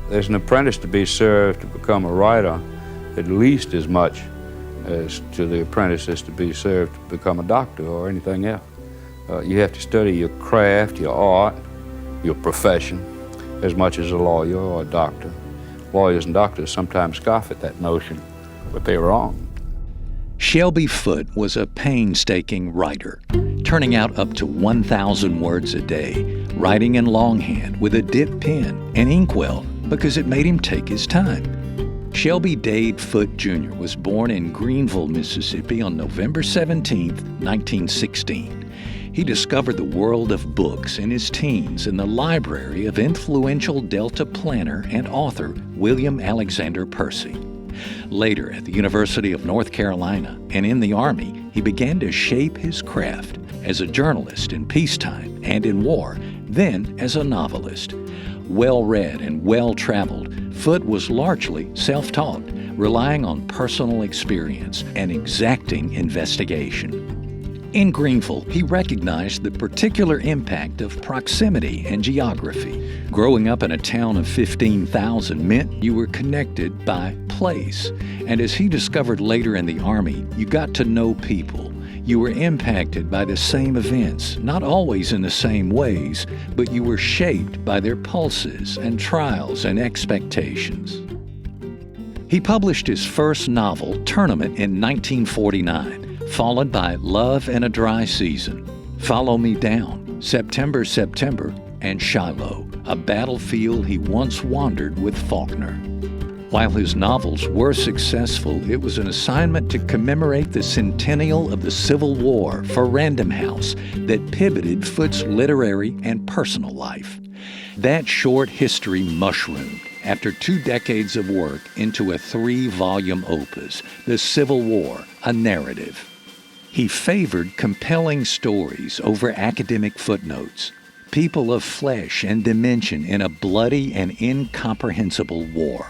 There's an apprentice to be served to become a writer at least as much as to the apprentices to be served to become a doctor or anything else. You have to study your craft, your art, your profession, as much as a lawyer or a doctor. Lawyers and doctors sometimes scoff at that notion, but they're wrong. Shelby Foote was a painstaking writer, turning out up to 1,000 words a day, writing in longhand with a dip pen and inkwell because it made him take his time. Shelby Dade Foote Jr. was born in Greenville, Mississippi on November 17, 1916. He discovered the world of books in his teens in the library of influential Delta planner and author William Alexander Percy. Later, at the University of North Carolina and in the Army, he began to shape his craft as a journalist in peacetime and in war, then as a novelist. Well-read and well-traveled, Foote was largely self-taught, relying on personal experience and exacting investigation. In Greenville, he recognized the particular impact of proximity and geography. Growing up in a town of 15,000 meant you were connected by place. And as he discovered later in the Army, you got to know people. You were impacted by the same events, not always in the same ways, but you were shaped by their pulses and trials and expectations. He published his first novel, Tournament, in 1949, followed by Love and a Dry Season, Follow Me Down, September, September, and Shiloh, a battlefield he once wandered with Faulkner. While his novels were successful, it was an assignment to commemorate the centennial of the Civil War for Random House that pivoted Foote's literary and personal life. That short history mushroomed after 2 decades of work into a 3-volume opus, The Civil War, a Narrative. He favored compelling stories over academic footnotes, people of flesh and dimension in a bloody and incomprehensible war.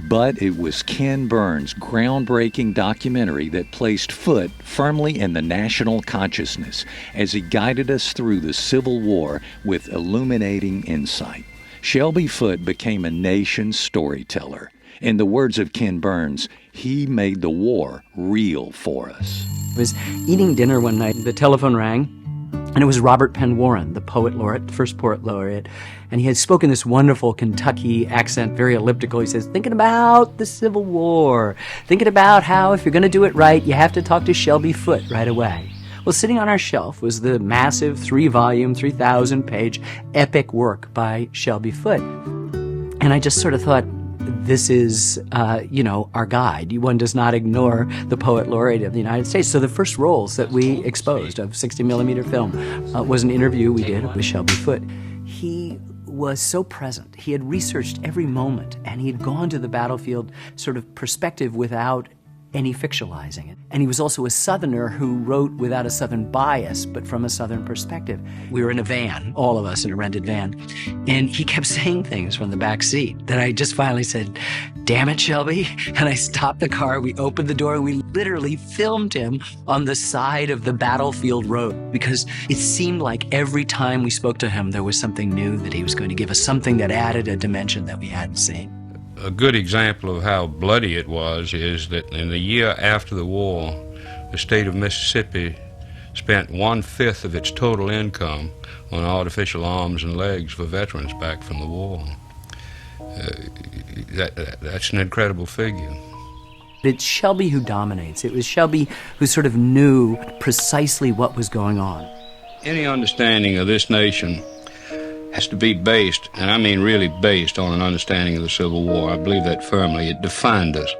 But it was Ken Burns' groundbreaking documentary that placed Foote firmly in the national consciousness as he guided us through the Civil War with illuminating insight. Shelby Foote became a nation's storyteller. In the words of Ken Burns, he made the war real for us. I was eating dinner one night, the telephone rang, and it was Robert Penn Warren, the poet laureate, the first poet laureate. And he had spoken this wonderful Kentucky accent, very elliptical. He says, thinking about the Civil War, thinking about how if you're going to do it right, you have to talk to Shelby Foote right away. Well, sitting on our shelf was the massive 3-volume, 3,000-page epic work by Shelby Foote. And I just sort of thought, this is, our guide. One does not ignore the poet laureate of the United States. So the first rolls that we exposed of 60-millimeter film was an interview we did with Shelby Foote. He was so present. He had researched every moment, and he had gone to the battlefield sort of perspective without any fictionalizing it. And he was also a Southerner who wrote without a Southern bias, but from a Southern perspective. We were in a van, all of us in a rented van, and he kept saying things from the back seat that I just finally said, damn it, Shelby. And I stopped the car, we opened the door, and we literally filmed him on the side of the battlefield road, because it seemed like every time we spoke to him, there was something new that he was going to give us, something that added a dimension that we hadn't seen. A good example of how bloody it was is that in the year after the war, the state of Mississippi spent 1/5 of its total income on artificial arms and legs for veterans back from the war. That's an incredible figure. It's Shelby who dominates. It was Shelby who sort of knew precisely what was going on. Any understanding of this nation has to be based, and I mean really based, on an understanding of the Civil War. I believe that firmly. It defined us.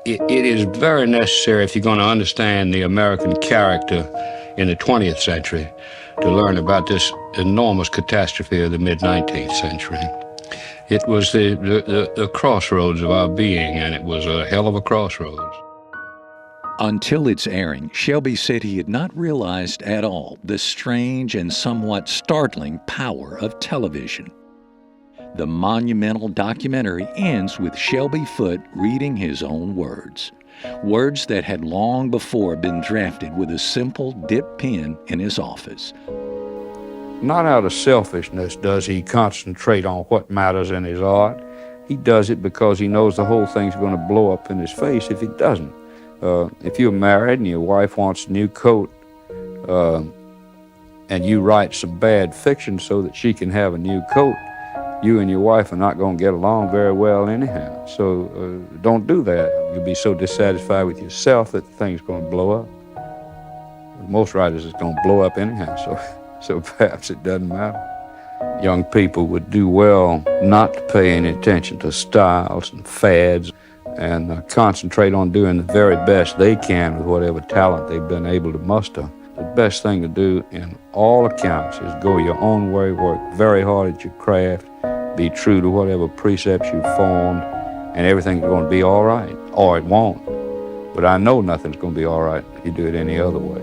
It is very necessary, if you're going to understand the American character in the 20th century, to learn about this enormous catastrophe of the mid-19th century. It was the crossroads of our being, and it was a hell of a crossroads. Until its airing, Shelby said he had not realized at all the strange and somewhat startling power of television. The monumental documentary ends with Shelby Foote reading his own words that had long before been drafted with a simple dip pen in his office. Not out of selfishness does he concentrate on what matters in his art. He does it because he knows the whole thing's going to blow up in his face if he doesn't. If you're married and your wife wants a new coat, and you write some bad fiction so that she can have a new coat, you and your wife are not going to get along very well anyhow. So don't do that. You'll be so dissatisfied with yourself that the thing's going to blow up. Most writers is going to blow up anyhow, so perhaps it doesn't matter. Young people would do well not to pay any attention to styles and fads and concentrate on doing the very best they can with whatever talent they've been able to muster. The best thing to do in all accounts is go your own way, work very hard at your craft, be true to whatever precepts you've formed, and everything's going to be all right. Or it won't. But I know nothing's going to be all right if you do it any other way.